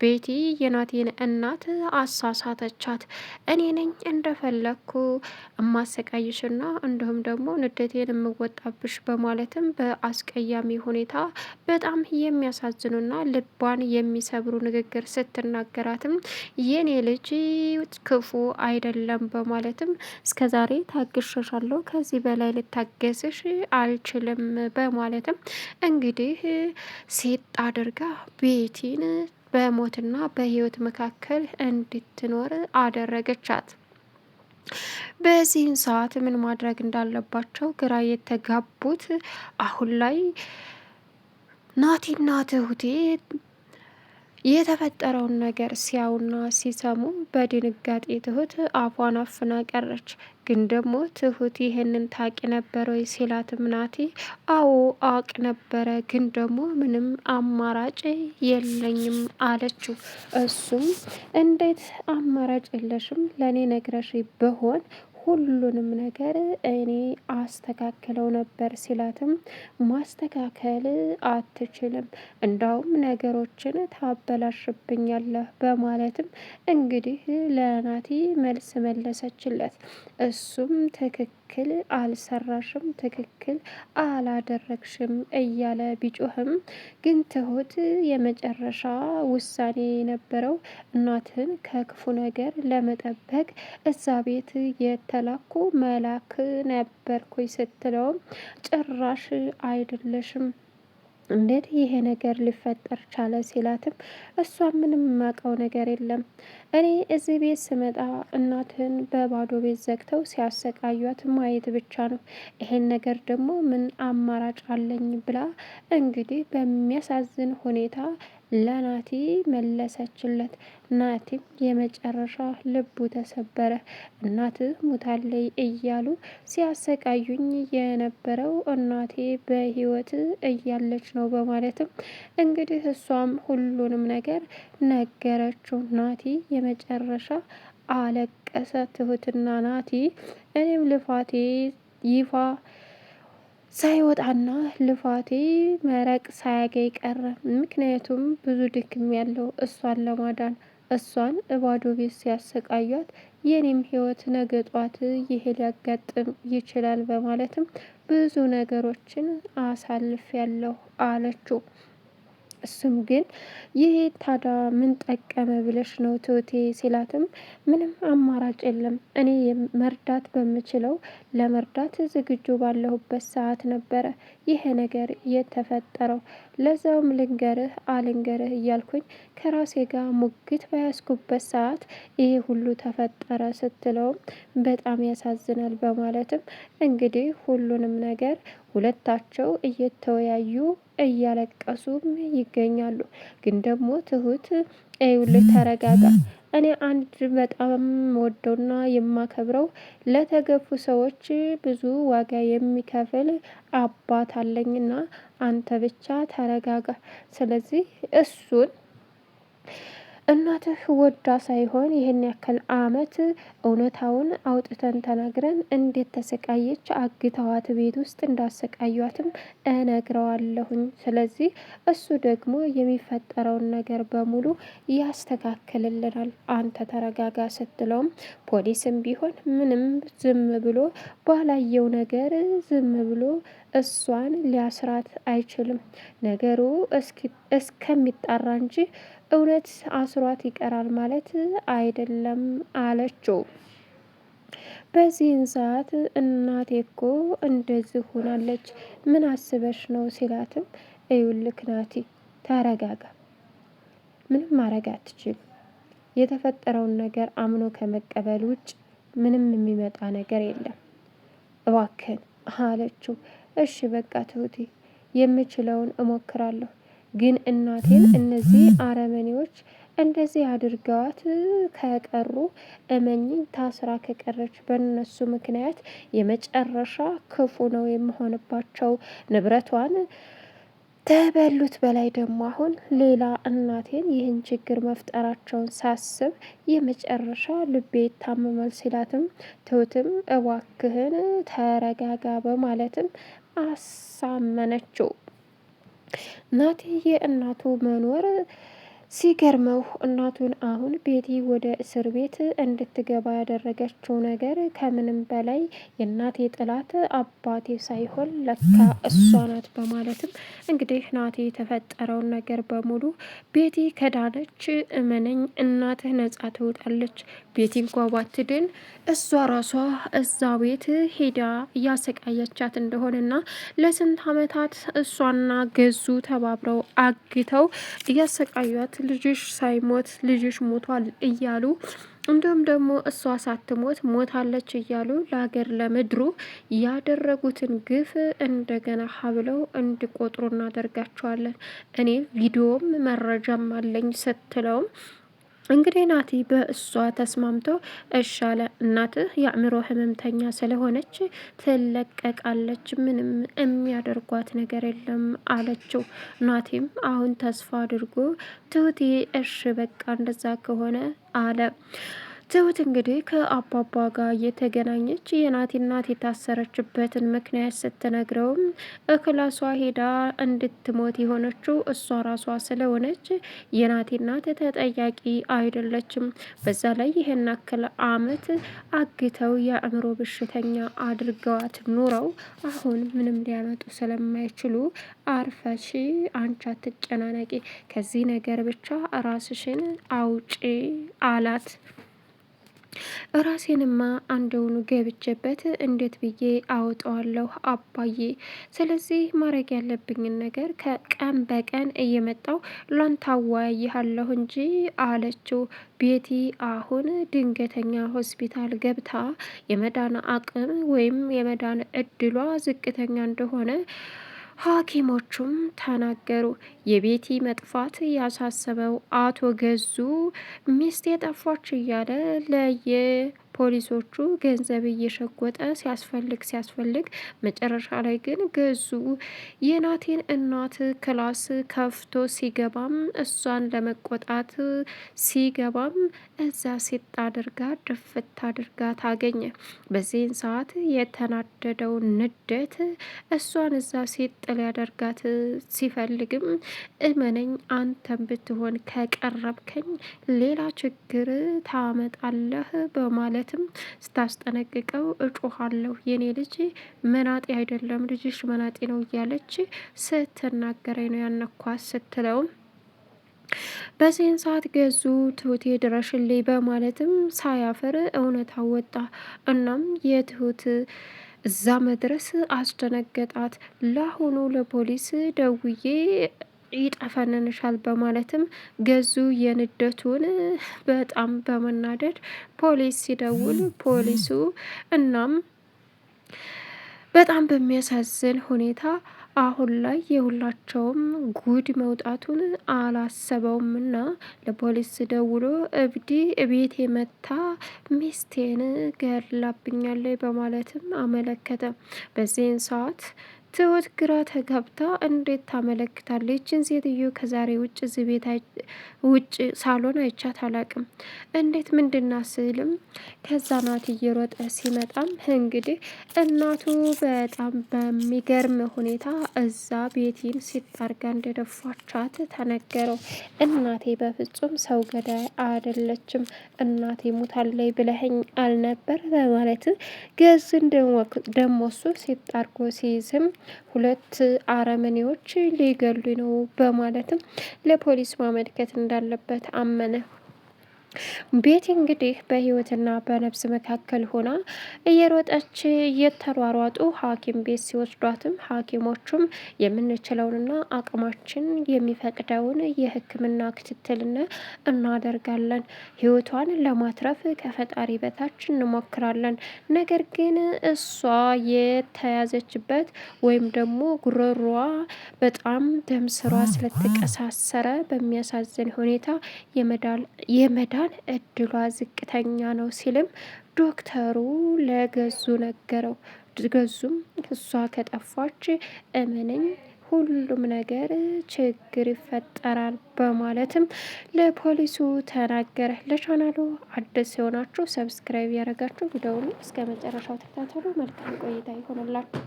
ቤቲ የናቴን እናት አሳሳተቻት። እኔ ነኝ እንደፈለግኩ እማሰቃይሽና እንዲሁም ደግሞ ንዴቴን የምወጣብሽ በማለትም በአስቀያሚ ሁኔታ በጣም የሚያሳዝኑና ልቧን የሚሰብሩ ንግግር ስትናገራትም የኔ ልጅ ክፉ አይደለም በማለትም እስከዛሬ ታግሸሻለሁ፣ ከዚህ በላይ ልታገስሽ አልችልም በማለትም እንግዲህ ሴት አድርጋ ቤቲን በሞትና በህይወት መካከል እንድትኖር አደረገቻት። በዚህን ሰዓት ምን ማድረግ እንዳለባቸው ግራ የተጋቡት አሁን ላይ ናቲና ትሁቴ የተፈጠረውን ነገር ሲያዩና ሲሰሙ በድንጋጤ ትሁት አፏን አፍና ቀረች። ግን ደግሞ ትሁት ይህንን ታቂ ነበር ወይ ሲላትም ናቲ አዎ አውቅ ነበረ፣ ግን ደግሞ ምንም አማራጭ የለኝም አለችው። እሱም እንዴት አማራጭ የለሽም? ለእኔ ነግረሽ በሆን ሁሉንም ነገር እኔ አስተካክለው ነበር ሲላትም ማስተካከል አትችልም፣ እንዳውም ነገሮችን ታበላሽብኛለህ በማለትም እንግዲህ ለናቲ መልስ መለሰችለት። እሱም ትክክል አልሰራሽም፣ ትክክል አላደረግሽም እያለ ቢጮህም ግን ትሁት የመጨረሻ ውሳኔ የነበረው እናትን ከክፉ ነገር ለመጠበቅ እዛ ቤት የተላኩ መላክ ነበርኩኝ ስትለውም ጭራሽ አይደለሽም፣ እንዴት ይሄ ነገር ሊፈጠር ቻለ ሲላትም እሷ ምንም የማውቀው ነገር የለም፣ እኔ እዚህ ቤት ስመጣ እናትን በባዶ ቤት ዘግተው ሲያሰቃዩት ማየት ብቻ ነው። ይሄን ነገር ደግሞ ምን አማራጭ አለኝ ብላ እንግዲህ በሚያሳዝን ሁኔታ ለናቲ መለሰችለት። ናቲም የመጨረሻ ልቡ ተሰበረ። እናትህ ሙታለይ እያሉ ሲያሰቃዩኝ የነበረው እናቴ በህይወት እያለች ነው በማለትም እንግዲህ እሷም ሁሉንም ነገር ነገረችው። ናቲ የመጨረሻ አለቀሰ። ትሁትና ናቲ እኔም ልፋቴ ይፋ ሳይወጣና ልፋቴ መረቅ ሳያገኝ ቀረ። ምክንያቱም ብዙ ድክም ያለው እሷን ለማዳን፣ እሷን እባዶ ቤት ሲያሰቃያት የኔም ህይወት ነገ ጧት ይሄ ሊያጋጥም ይችላል በማለትም ብዙ ነገሮችን አሳልፍ ያለሁ አለችው። እሱም ግን ይሄ ታዳ ምን ጠቀመ ብለሽ ነው ትሁቴ ሲላትም ምንም አማራጭ የለም፣ እኔ መርዳት በምችለው ለመርዳት ዝግጁ ባለሁበት ሰዓት ነበረ ይሄ ነገር የተፈጠረው። ለዛውም ልንገርህ አልንገርህ እያልኩኝ ከራሴ ጋር ሙግት በያዝኩበት ሰዓት ይሄ ሁሉ ተፈጠረ ስትለውም በጣም ያሳዝናል በማለትም እንግዲህ ሁሉንም ነገር ሁለታቸው እየተወያዩ እያለቀሱም ይገኛሉ። ግን ደግሞ ትሁት ይኸውልህ ተረጋጋ፣ እኔ አንድ በጣም ወደውና የማከብረው ለተገፉ ሰዎች ብዙ ዋጋ የሚከፍል አባት አለኝና አንተ ብቻ ተረጋጋ። ስለዚህ እሱን እናትህ ወዳ ሳይሆን ይህን ያክል አመት እውነታውን አውጥተን ተናግረን እንዴት ተሰቃየች፣ አግተዋት ቤት ውስጥ እንዳሰቃዩትም እነግረዋለሁኝ። ስለዚህ እሱ ደግሞ የሚፈጠረውን ነገር በሙሉ ያስተካክልልናል፣ አንተ ተረጋጋ ስትለውም ፖሊስም ቢሆን ምንም ዝም ብሎ ባላየው ነገር ዝም ብሎ እሷን ሊያስራት አይችልም። ነገሩ እስከሚጣራ እንጂ እውነት አስሯት ይቀራል ማለት አይደለም አለችው። በዚህን ሰዓት እናቴ እኮ እንደዚህ ሆናለች፣ ምን አስበሽ ነው ሲላትም እዩልክ ናቲ ተረጋጋ፣ ምንም ማድረግ አትችልም፣ የተፈጠረውን ነገር አምኖ ከመቀበል ውጭ ምንም የሚመጣ ነገር የለም እባክን አለችው። እሺ በቃ ትሁቴ የምችለውን እሞክራለሁ፣ ግን እናቴን እነዚህ አረመኔዎች እንደዚህ አድርገዋት ከቀሩ እመኝኝ ታስራ ከቀረች በእነሱ ምክንያት የመጨረሻ ክፉ ነው የምሆንባቸው። ንብረቷን ተበሉት በላይ ደግሞ አሁን ሌላ እናቴን ይህን ችግር መፍጠራቸውን ሳስብ የመጨረሻ ልቤ ይታመማል ሲላትም ትሁትም እባክህን ተረጋጋ በማለትም አሳመነችው። ናቲ የእናቱ መኖር ሲገርመው እናቱን አሁን ቤቲ ወደ እስር ቤት እንድትገባ ያደረገችው ነገር ከምንም በላይ የእናቴ ጥላት አባቴ ሳይሆን ለካ እሷ ናት በማለትም እንግዲህ ናቴ የተፈጠረውን ነገር በሙሉ ቤቲ ከዳነች እመነኝ እናትህ ነጻ ትወጣለች። ቤቲ እንኳ ባትድን እሷ ራሷ እዛ ቤት ሄዳ እያሰቃየቻት እንደሆነና ለስንት ዓመታት እሷና ገዙ ተባብረው አግተው እያሰቃዩት ልጅሽ ሳይሞት ልጅሽ ሞቷል እያሉ እንዲሁም ደግሞ እሷ ሳትሞት ሞታለች እያሉ ለሀገር ለምድሩ ያደረጉትን ግፍ እንደገና ሀብለው እንዲቆጥሩ እናደርጋቸዋለን። እኔ ቪዲዮም መረጃም አለኝ ስትለውም እንግዲህ ናቲ በእሷ ተስማምቶ እሻለ እናትህ የአእምሮ ህመምተኛ ስለሆነች ትለቀቃለች፣ ምንም የሚያደርጓት ነገር የለም አለችው። ናቲም አሁን ተስፋ አድርጎ ትሁቴ እሺ በቃ እንደዛ ከሆነ አለ። ትሁት እንግዲህ ከአባባ ጋር የተገናኘች የናቲ እናት የታሰረችበትን ምክንያት ስትነግረውም እክላሷ ሄዳ እንድትሞት የሆነችው እሷ ራሷ ስለሆነች የናቲ እናት ተጠያቂ አይደለችም። በዛ ላይ ይህን ያክል አመት አግተው የአእምሮ በሽተኛ አድርገዋት ኑረው አሁን ምንም ሊያመጡ ስለማይችሉ አርፈሽ አንቺ አትጨናነቂ፣ ከዚህ ነገር ብቻ ራስሽን አውጪ አላት። ራሴንማ አንደውኑ ገብቼበት እንዴት ብዬ አወጣዋለሁ አባዬ? ስለዚህ ማድረግ ያለብኝን ነገር ከቀን በቀን እየመጣው ላንተ አወያይሃለሁ እንጂ አለችው። ቤቲ አሁን ድንገተኛ ሆስፒታል ገብታ የመዳን አቅም ወይም የመዳን እድሏ ዝቅተኛ እንደሆነ ሐኪሞቹም ተናገሩ። የቤቲ መጥፋት ያሳሰበው አቶ ገዙ ሚስት የጠፋች እያለ ፖሊሶቹ ገንዘብ እየሸጎጠ ሲያስፈልግ መጨረሻ ላይ ግን ገዙ የናቴን እናት ክላስ ከፍቶ ሲገባም እሷን ለመቆጣት ሲገባም እዛ ሲጥ አድርጋ ድፍት አድርጋ ታገኘ። በዚህን ሰዓት የተናደደው ንዴት እሷን እዛ ሲጥ ሊያደርጋት ሲፈልግም እመነኝ አንተን ብትሆን ከቀረብከኝ ሌላ ችግር ታመጣለህ በማለትም ስታስጠነቅቀው እጮሃለሁ የኔ ልጅ መናጤ አይደለም ልጅሽ መናጤ ነው እያለች ስትናገረኝ ነው ያነኳት ስትለውም በዚህን ሰዓት ገዙ ትሁቴ ድረሽልኝ በማለትም ሳያፍር እውነት አወጣ። እናም የትሁት እዛ መድረስ አስደነገጣት። ለአሁኑ ለፖሊስ ደውዬ ይጠፈንንሻል በማለትም ገዙ የንደቱን በጣም በመናደድ ፖሊስ ሲደውል ፖሊሱ እናም በጣም በሚያሳዝን ሁኔታ አሁን ላይ የሁላቸውም ጉድ መውጣቱን አላሰበውም እና ለፖሊስ ደውሎ እብዲ ቤቴ መታ ሚስቴን ገድላብኛለች በማለትም አመለከተ። በዚህን ሰዓት ትሁት ግራ ተጋብታ እንዴት ታመለክታለች? ይችን ሴትዮ ከዛሬ ውጭ እዚህ ቤት ውጭ ሳሎን አይቻት አላቅም። እንዴት ምንድና ስልም ከዛ ናት እየሮጠ ሲመጣም እንግዲህ እናቱ በጣም በሚገርም ሁኔታ እዛ ቤቲን ሲጣርጋ እንደደፋቻት ተነገረው። እናቴ በፍጹም ሰው ገዳይ አይደለችም፣ እናቴ ሙታለይ ብለኸኝ አልነበር በማለት ገዝን ደሞ እሱ ሲጣርጎ ሲይዝም ሁለት አረመኔዎች ሊገሉ ነው በማለትም ለፖሊስ ማመልከት እንዳለበት አመነ። ቤቲ እንግዲህ በህይወትና በነፍስ መካከል ሆና እየሮጠች እየተሯሯጡ ሐኪም ቤት ሲወስዷትም ሐኪሞቹም የምንችለውንና አቅማችን የሚፈቅደውን የሕክምና ክትትልና እናደርጋለን፣ ህይወቷን ለማትረፍ ከፈጣሪ በታች እንሞክራለን። ነገር ግን እሷ የተያዘችበት ወይም ደግሞ ጉሮሯ በጣም ደም ስሯ ስለተቀሳሰረ በሚያሳዝን ሁኔታ የመዳን እድሏ ዝቅተኛ ነው ሲልም ዶክተሩ ለገዙ ነገረው። ገዙም እሷ ከጠፋች እመነኝ ሁሉም ነገር ችግር ይፈጠራል በማለትም ለፖሊሱ ተናገረ። ለቻናሉ አዲስ የሆናችሁ ሰብስክራይብ ያደረጋችሁ ቪዲዮውን እስከ መጨረሻው ተከታተሉ። መልካም ቆይታ ይሆንላችሁ።